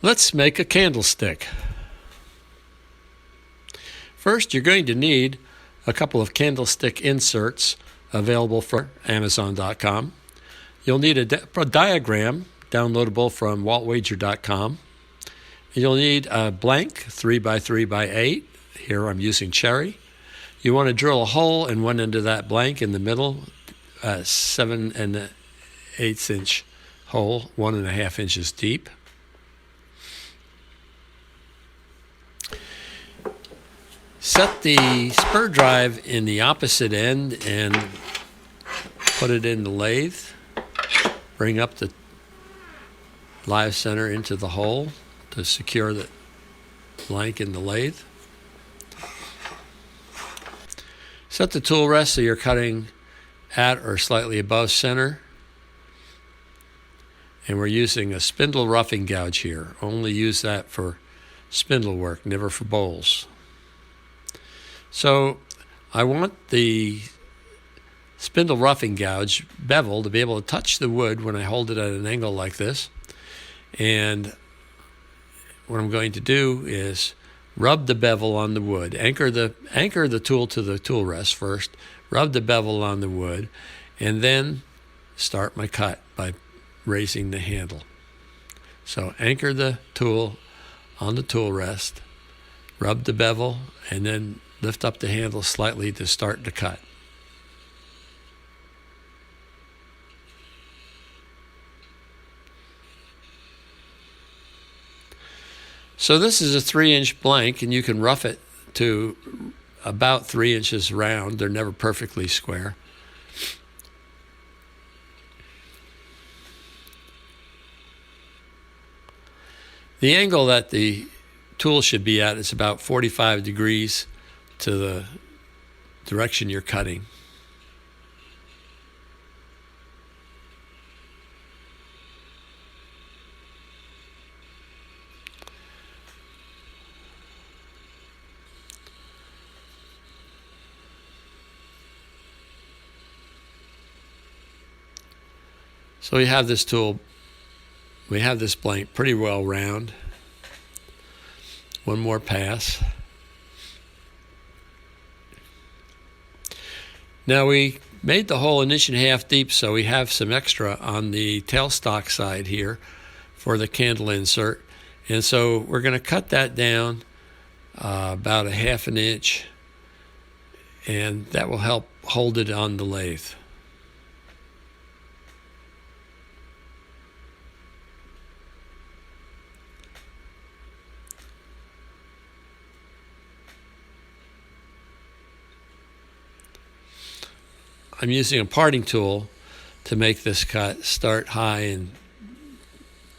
Let's make a candlestick. First, you're going to need a couple of candlestick inserts available from Amazon.com. You'll need a diagram downloadable from waltwager.com. You'll need a blank 3x3x8. Here I'm using cherry. You want to drill a hole in one end of that blank in the middle, 7 1/8 inch hole, 1.5 inches deep. Set the spur drive in the opposite end and put it in the lathe. Bring up the live center into the hole to secure the blank in the lathe. Set the tool rest so you're cutting at or slightly above center. And we're using a spindle roughing gouge here. Only use that for spindle work, never for bowls. So I want the spindle roughing gouge bevel to be able to touch the wood when I hold it at an angle like this. And what I'm going to do is rub the bevel on the wood. Anchor the tool to the tool rest first. Rub the bevel on the wood, and then start my cut by raising the handle. So anchor the tool on the tool rest, rub the bevel, and then lift up the handle slightly to start the cut. So this is a 3-inch blank, and you can rough it to about 3 inches round. They're never perfectly square. The angle that the tool should be at is about 45 degrees to the direction you're cutting. So we have this tool, we have this blank pretty well round. One more pass. Now we made the hole 1.5 inches deep, so we have some extra on the tailstock side here for the candle insert. And so we're going to cut that down about 1/2 inch, and that will help hold it on the lathe. I'm using a parting tool to make this cut. Start high and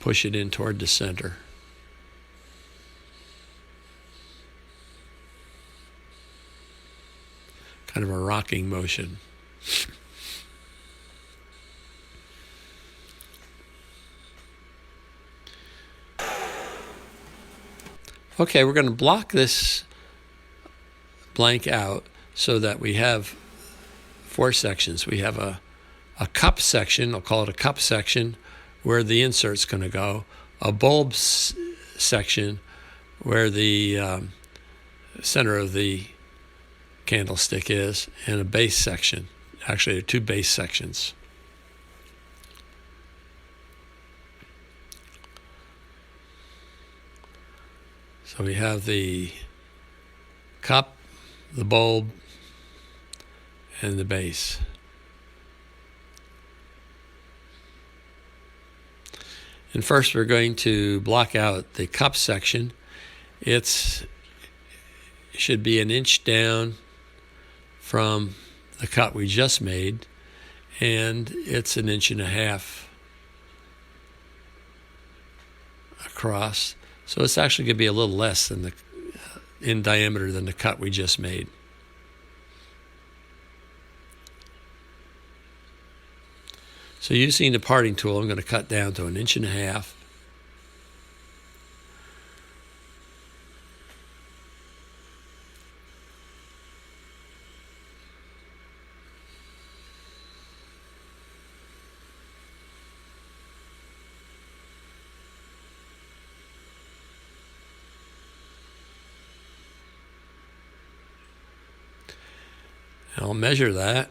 push it in toward the center. Kind of a rocking motion. Okay, we're going to block this blank out so that we have 4 sections. We have a cup section, I'll call it a cup section, where the insert's going to go, a bulb section where the center of the candlestick is, and a base section. Actually, there are 2 base sections. So we have the cup, the bulb, and the base. And first we're going to block out the cup section. It should be 1 inch down from the cut we just made, and it's 1.5 inches across. So it's actually going to be a little less than in diameter than the cut we just made. So using the parting tool, I'm going to cut down to 1.5 inches. I'll measure that,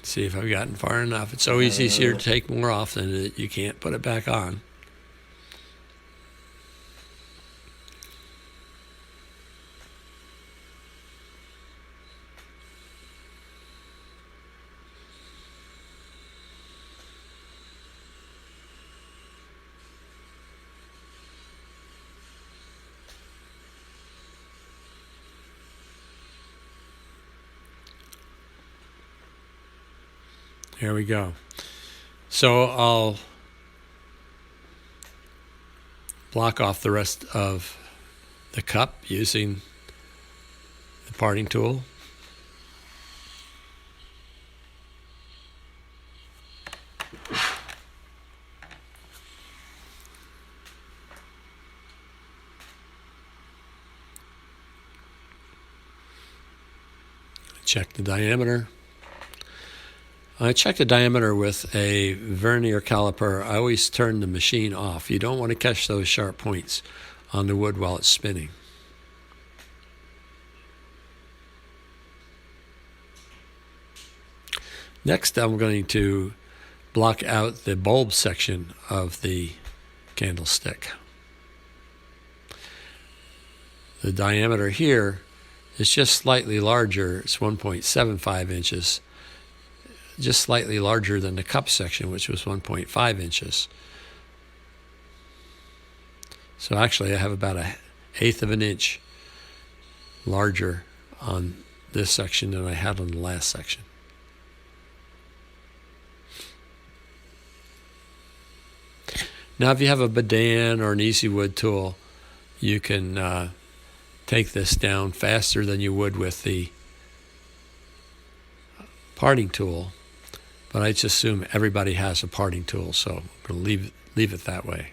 see if I've gotten far enough. It's always easier to take more off than you can't put it back on. There we go. So I'll block off the rest of the cup using the parting tool. Check the diameter. I check the diameter with a vernier caliper. I always turn the machine off. You don't want to catch those sharp points on the wood while it's spinning. Next, I'm going to block out the bulb section of the candlestick. The diameter here is just slightly larger. It's 1.75 inches. Just slightly larger than the cup section, which was 1.5 inches. So actually I have about 1/8 of an inch larger on this section than I had on the last section. Now if you have a Badan or an easy wood tool, you can take this down faster than you would with the parting tool. But I just assume everybody has a parting tool, so I'm going to leave it that way.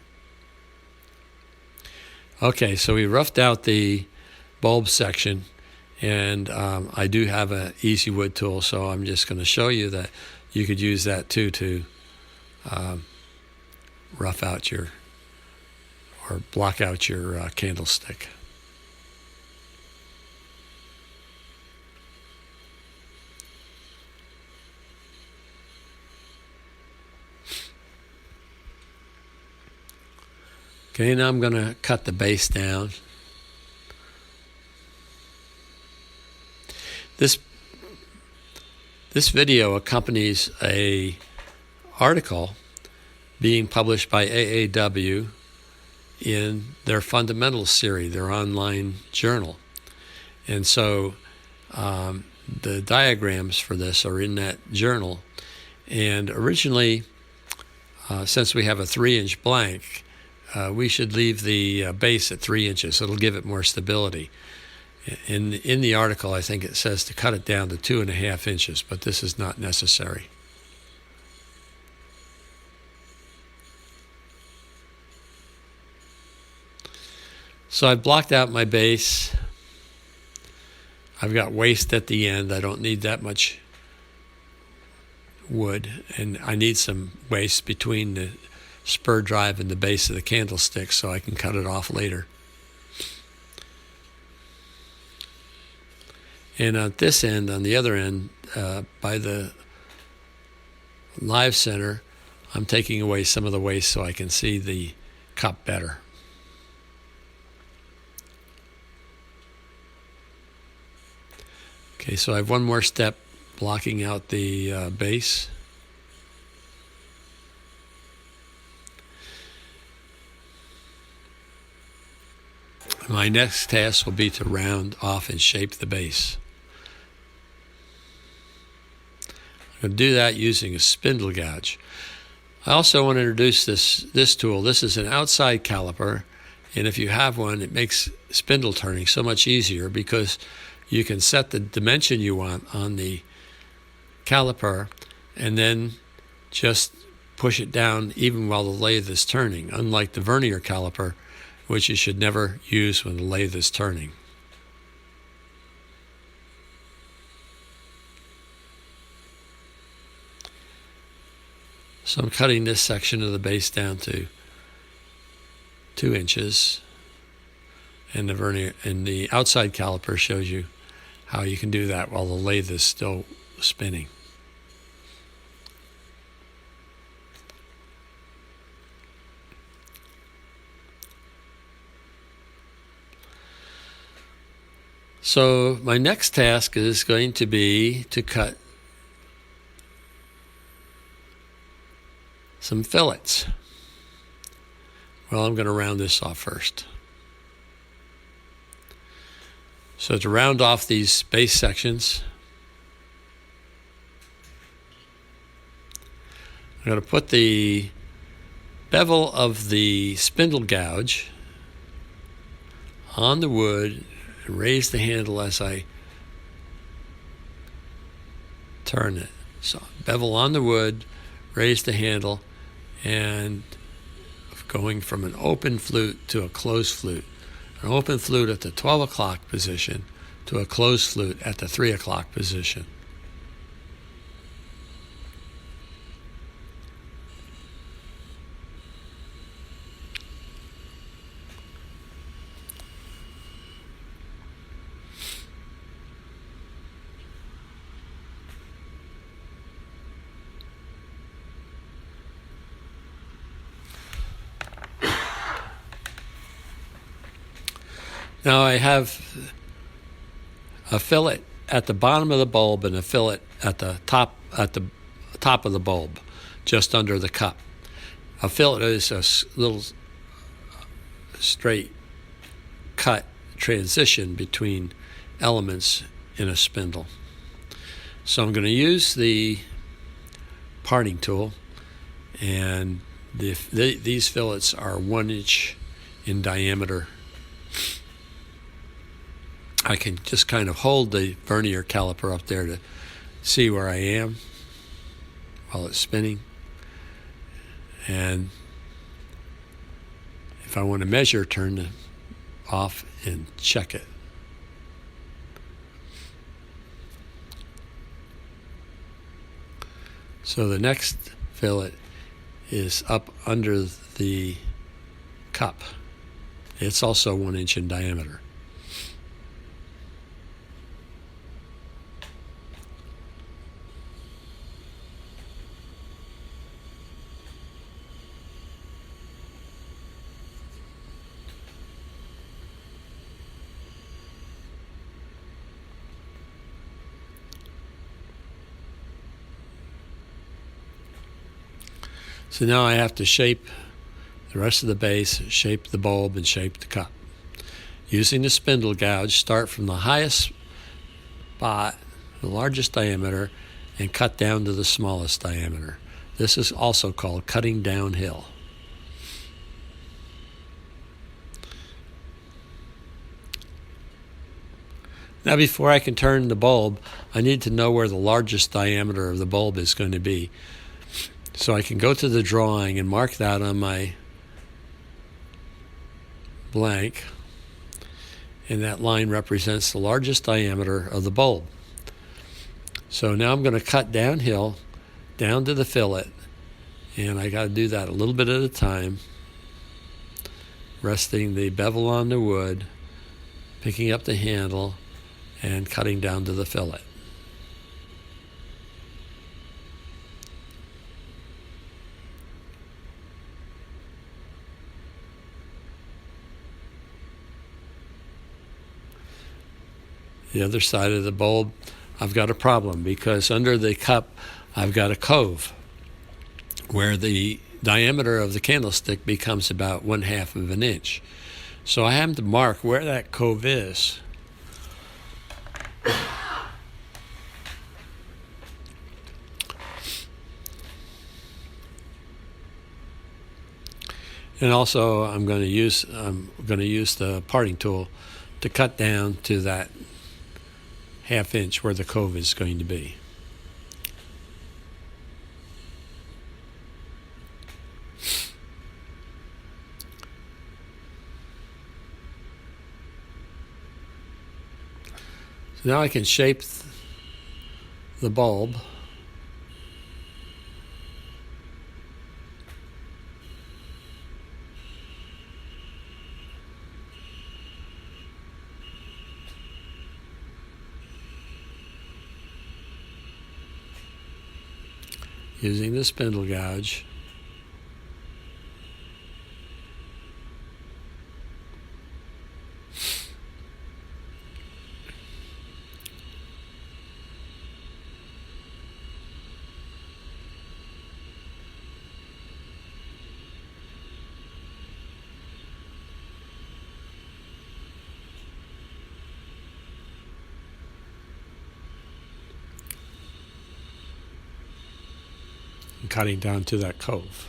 Okay, so we roughed out the bulb section, and I do have an easy wood tool, so I'm just going to show you that you could use that too to rough out or block out your candlestick. Okay, now I'm going to cut the base down. This video accompanies an article being published by AAW in their Fundamentals series, their online journal. And so the diagrams for this are in that journal. And originally, since we have a 3-inch blank, we should leave the base at 3 inches. It'll give it more stability. In the article, I think it says to cut it down to 2.5 inches, but this is not necessary. So I've blocked out my base. I've got waste at the end. I don't need that much wood, and I need some waste between the spur drive and the base of the candlestick so I can cut it off later. And at this end, on the other end, by the live center, I'm taking away some of the waste so I can see the cup better. Okay, so I have one more step blocking out the base. My next task will be to round off and shape the base. I'm going to do that using a spindle gouge. I also want to introduce this tool. This is an outside caliper, and if you have one, it makes spindle turning so much easier because you can set the dimension you want on the caliper and then just push it down even while the lathe is turning, unlike the vernier caliper, which you should never use when the lathe is turning. So I'm cutting this section of the base down to 2 inches, and the vernier and the outside caliper shows you how you can do that while the lathe is still was spinning. So my next task is going to be to cut some fillets. Well, I'm going to round this off first. So to round off these base sections, I'm going to put the bevel of the spindle gouge on the wood and raise the handle as I turn it. So bevel on the wood, raise the handle, and going from an open flute to a closed flute. An open flute at the 12 o'clock position to a closed flute at the 3 o'clock position. Now I have a fillet at the bottom of the bulb and a fillet at the top of the bulb, just under the cup. A fillet is a little straight cut transition between elements in a spindle. So I'm going to use the parting tool, and these fillets are 1 inch in diameter. I can just kind of hold the vernier caliper up there to see where I am while it's spinning. And if I want to measure, turn it off and check it. So the next fillet is up under the cup. It's also 1 inch in diameter. So now I have to shape the rest of the base, shape the bulb, and shape the cup. Using the spindle gouge, start from the highest spot, the largest diameter, and cut down to the smallest diameter. This is also called cutting downhill. Now before I can turn the bulb, I need to know where the largest diameter of the bulb is going to be. So I can go to the drawing and mark that on my blank, and that line represents the largest diameter of the bulb. So now I'm going to cut downhill, down to the fillet, and I got to do that a little bit at a time, resting the bevel on the wood, picking up the handle, and cutting down to the fillet. The other side of the bulb, I've got a problem because under the cup, I've got a cove where the diameter of the candlestick becomes about 1/2 of an inch. So I have to mark where that cove is. And also I'm going to use the parting tool to cut down to that 1/2 inch where the cove is going to be. So now I can shape the bulb. using the spindle gouge. And cutting down to that cove.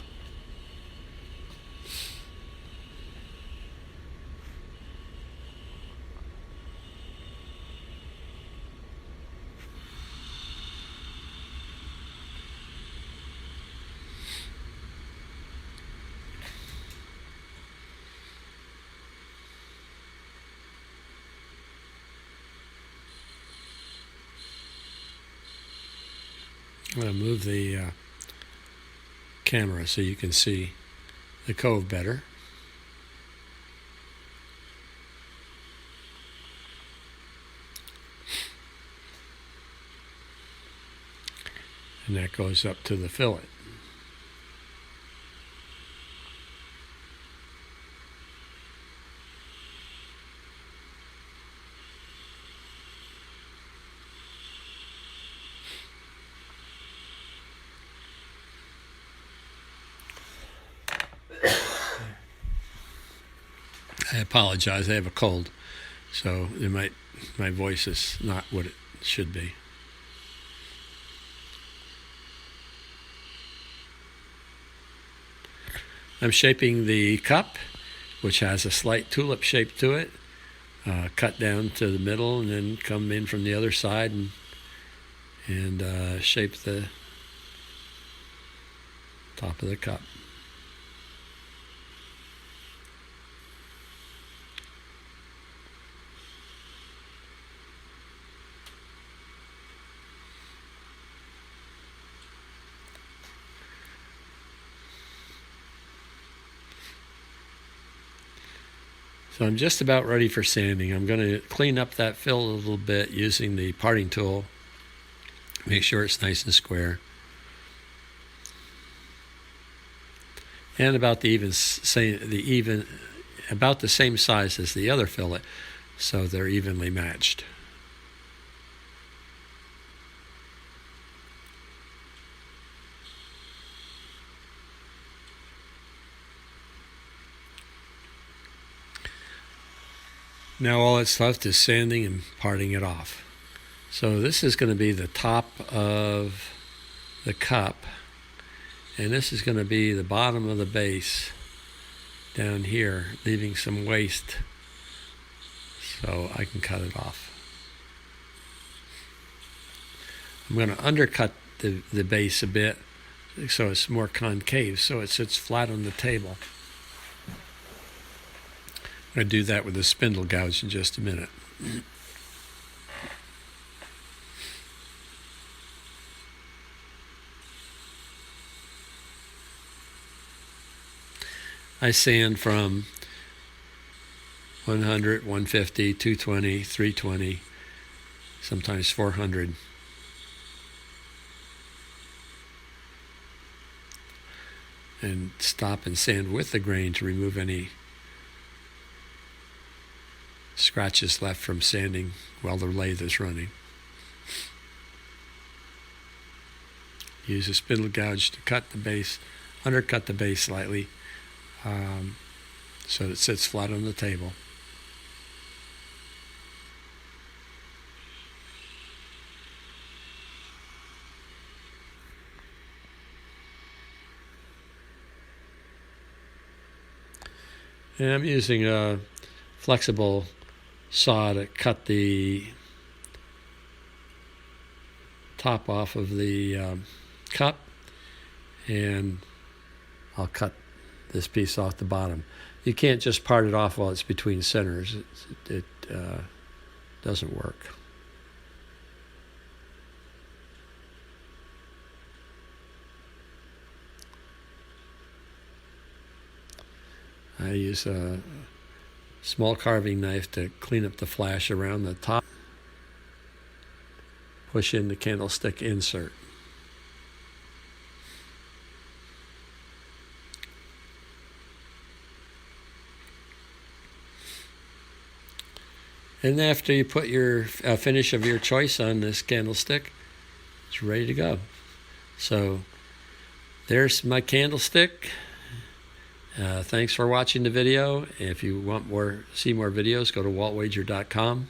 I'm going to move the camera so you can see the cove better. And that goes up to the fillet. I apologize, I have a cold, so my voice is not what it should be. I'm shaping the cup, which has a slight tulip shape to it, cut down to the middle and then come in from the other side and shape the top of the cup. So I'm just about ready for sanding. I'm going to clean up that fill a little bit using the parting tool. Make sure it's nice and square. And about the about the same size as the other fillet, so they're evenly matched. Now all that's left is sanding and parting it off. So this is going to be the top of the cup, and this is going to be the bottom of the base down here, leaving some waste so I can cut it off. I'm going to undercut the base a bit so it's more concave, so it sits flat on the table. I'm going to do that with the spindle gouge in just a minute. I sand from 100, 150, 220, 320, sometimes 400. And stop and sand with the grain to remove any scratches left from sanding while the lathe is running. Use a spindle gouge to cut the base, undercut the base slightly, so that it sits flat on the table. And I'm using a flexible saw to cut the top off of the cup, and I'll cut this piece off the bottom. You can't just part it off while it's between centers. It doesn't work. I use a small carving knife to clean up the flash around the top. Push in the candlestick insert. And after you put your finish of your choice on this candlestick, it's ready to go. So there's my candlestick. Thanks for watching the video. If you want see more videos, go to waltwager.com.